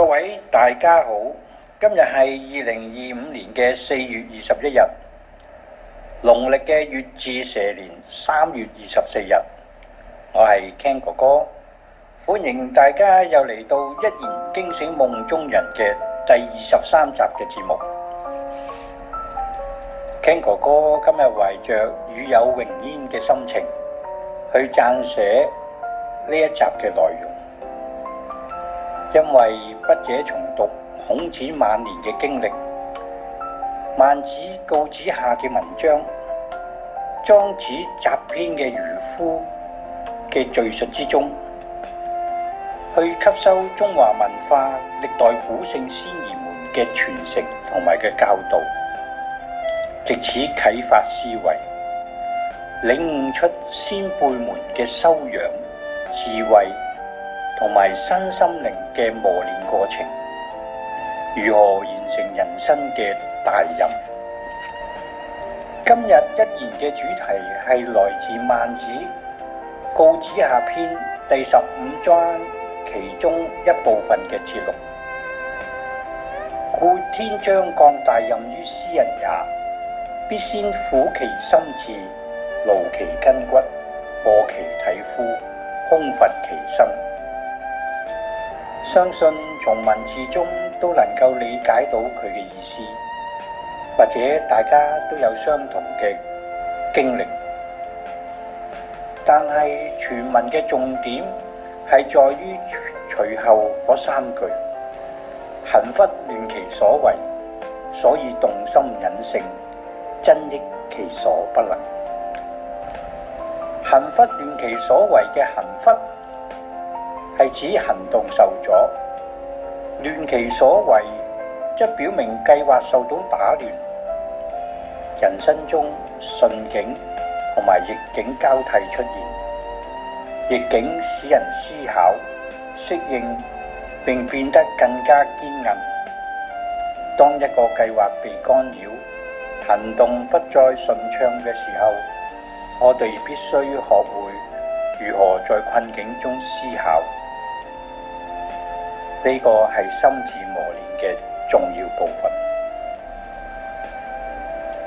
各位大家好，今日係2025年嘅4月21日，農曆嘅乙巳蛇年3月24日。我係 Ken 哥哥，歡迎大家又嚟到一言驚醒夢中人嘅第23集嘅節目。Ken 哥哥今日懷着與有榮焉嘅心情去撰寫呢一集嘅內容，因為筆者重讀孔子晚年嘅經歷，孟子告子下嘅文章，莊子集篇嘅漁夫嘅敘述之中，去吸收中華文化歷代古聖先賢們嘅傳承同埋嘅教導，藉此啟發思維，領悟出先輩們嘅修養、智慧同埋身心靈嘅磨練過程，如何完成人生嘅大任。今日一言嘅主題係來自孟子告子下篇第15章其中一部分嘅節錄。故天將降大任於斯人也，必先苦其心志，勞其筋骨，餓其體膚，空乏其身。相信從文字中都能夠理解到佢嘅意思，或者大家都有相同嘅經歷。但係全文嘅重點係在於隨後嗰3句：行拂亂其所為，所以動心忍性，真益其所不能。行拂亂其所為嘅行拂係指行動受阻，亂其所為則表明計劃受到打亂。人生中順境同埋逆境交替出現，逆境使人思考、適應並變得更加堅韌。當一個計劃被干擾，行動不再順暢嘅時候，我哋必須學會如何在困境中思考。呢個係心智磨練嘅重要部分。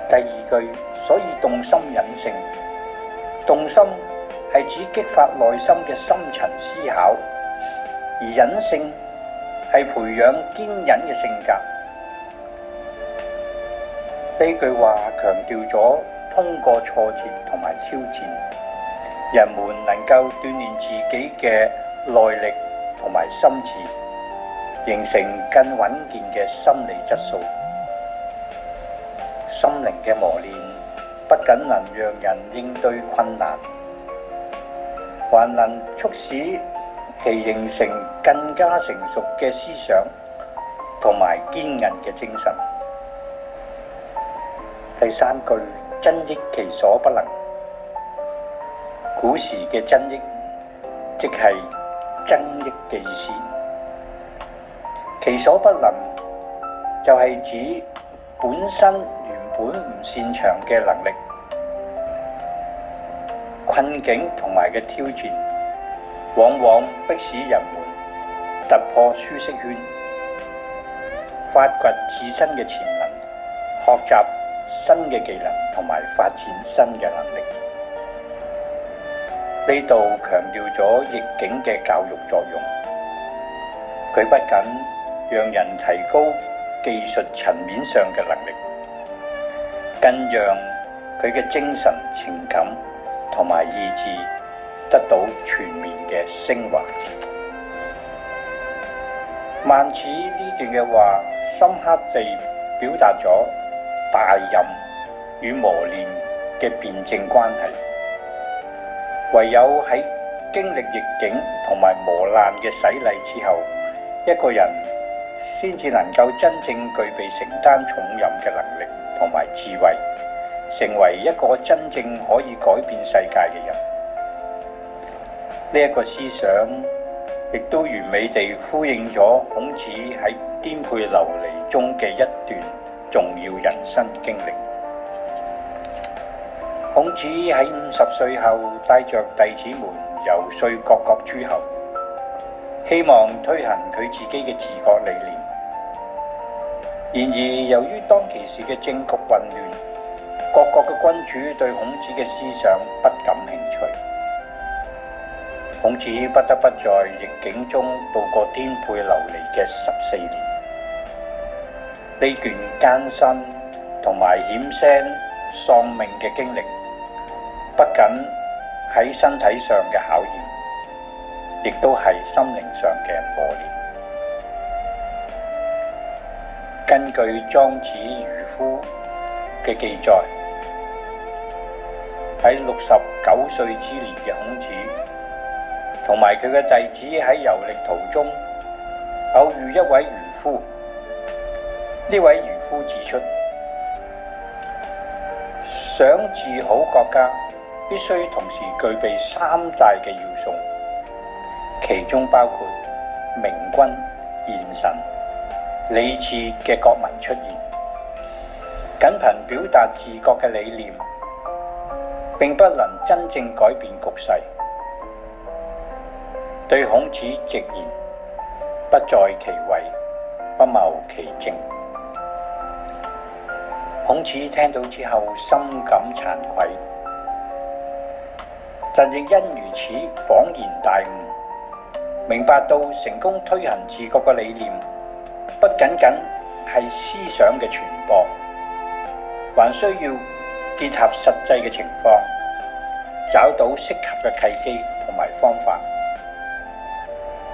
第2句，所以動心忍性。動心係指激發內心嘅深層思考，而忍性係培養堅忍嘅性格。呢句話強調咗通過挫折同埋挑戰，人們能夠鍛鍊自己嘅耐力同埋心智，形成更穩健嘅心理質素。心靈嘅磨練不僅能讓人應對困難，還能促使其形成更加成熟嘅思想同埋堅韌嘅精神。第3句，真益其所不能。古時嘅真益即係增益嘅意思，其所不能就係指本身原本唔擅長嘅能力。困境同埋嘅挑戰往往迫使人們突破舒適圈，發掘自身嘅潛能，學習新嘅技能同埋發展新嘅能力。呢度強調咗逆境嘅教育作用，佢不僅讓人提高技術層面上嘅能力，更讓佢嘅精神、情感同埋意志得到全面嘅升華。孟子呢段嘅話深刻地表達咗大任與磨練嘅辯證關係。唯有喺經歷逆境同埋磨難嘅洗禮之後，一個人先至能夠真正具備承擔重任嘅能力同埋智慧，成為一個真正可以改變世界嘅人。呢一個思想亦都完美地呼應咗孔子喺顛沛流離中嘅一段重要人生經歷。孔子喺50歲後帶着弟子們遊說各國諸侯，希望推行佢自己嘅治國理念。然而，由於當其時嘅政局混亂，各國嘅君主對孔子嘅思想不感興趣，孔子不得不在逆境中度過顛沛流離嘅14年。呢段艱辛同埋險些喪命嘅經歷，不僅喺身體上嘅考驗，亦都係心靈上嘅磨練。根據莊子漁夫嘅記載，喺69歲之年嘅孔子同埋佢嘅弟子喺遊歷途中偶遇一位漁夫。呢位漁夫指出，想治好國家，必須同時具備3大嘅要素，其中包括明君、賢臣、禮智嘅國民出現。僅憑表達治國嘅理念，並不能真正改變局勢。對孔子直言，不在其位，不謀其政。孔子聽到之後深感慚愧，但亦因如此恍然大悟，明白到成功推行治國嘅理念，不僅僅係思想嘅傳播，還需要結合實際嘅情況，找到適合嘅契機同埋方法。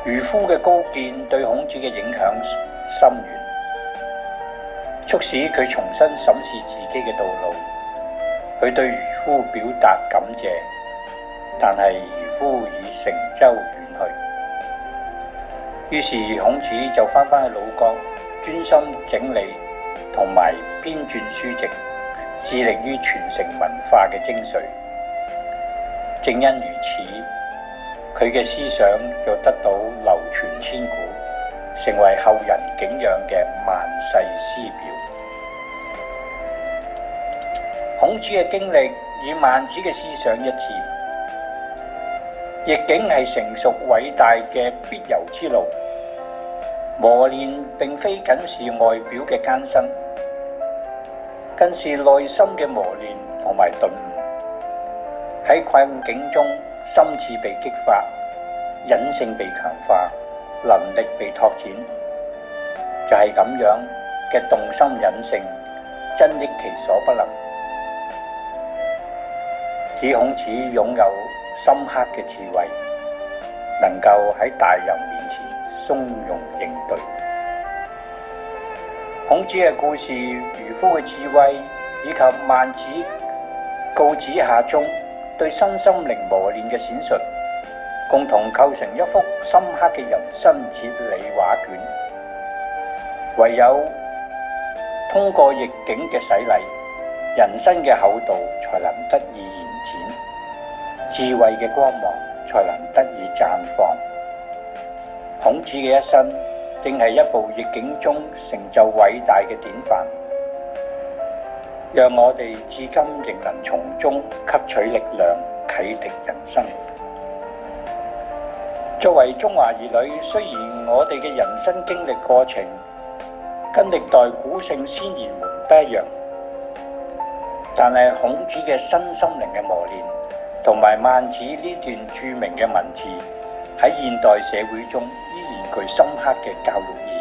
漁夫嘅高見對孔子嘅影響深遠，促使佢重新審視自己嘅道路。佢對漁夫表達感謝，但係漁夫已乘舟遠去。於是孔子就返去魯國，專心整理同埋編撰書籍，致力於傳承文化嘅精髓。正因如此，佢嘅思想就得到流傳千古，成為後人敬仰嘅萬世師表。孔子嘅經歷與孟子嘅思想一致，逆境係成熟偉大嘅必由之路。磨練並非僅是外表嘅艱辛，更是內心嘅磨練同埋頓悟。喺困境中，心智被激發，隱性被強化，能力被拓展，就係咁樣嘅動心忍性，真益其所不能。使孔子擁有深刻嘅智慧，能夠喺大人面前從容應對。孔子嘅故事、漁夫嘅智慧，以及孟子告子下忠對身心靈磨練嘅闡述，共同構成一幅深刻嘅人生哲理畫卷。唯有通過逆境嘅洗禮，人生嘅厚度才能得以延展，智慧嘅光芒才能得以綻放。孔子嘅一生正係一部逆境中成就偉大嘅典範，讓我哋至今仍能從中吸取力量，啟迪人生。作為中華兒女，雖然我哋嘅人生經歷過程跟歷代古聖先賢們不一樣，但係孔子嘅身心靈嘅磨練，同埋孟子呢段著名嘅文字，喺現代社會中依然具深刻嘅教育意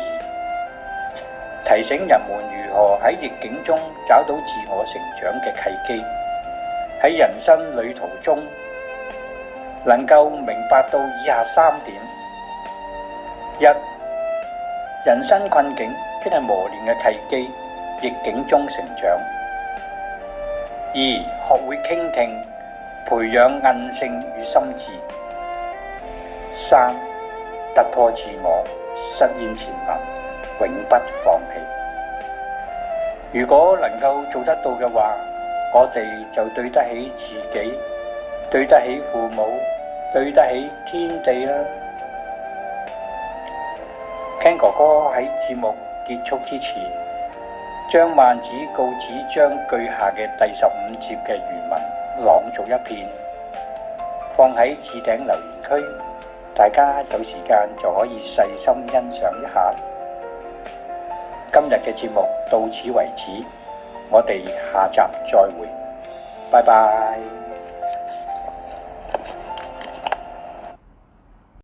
義，提醒人們如何喺逆境中找到自我成長嘅契機，喺人生旅途中能夠明白到以下3點：一、人生困境即係磨練嘅契機，逆境中成長；二、學會傾聽，培養韌性與心智；三、突破自我，實現潛能，永不放棄。如果能夠做得到嘅話，我哋就對得起自己，對得起父母，對得起天地啦。Ken 哥哥喺節目結束之前，將孟子告子章句下嘅第15節嘅原文朗讀一遍，放喺置頂留言區，大家有時間就可以細心欣賞一下。今日嘅節目到此為止，我哋下集再會，拜拜。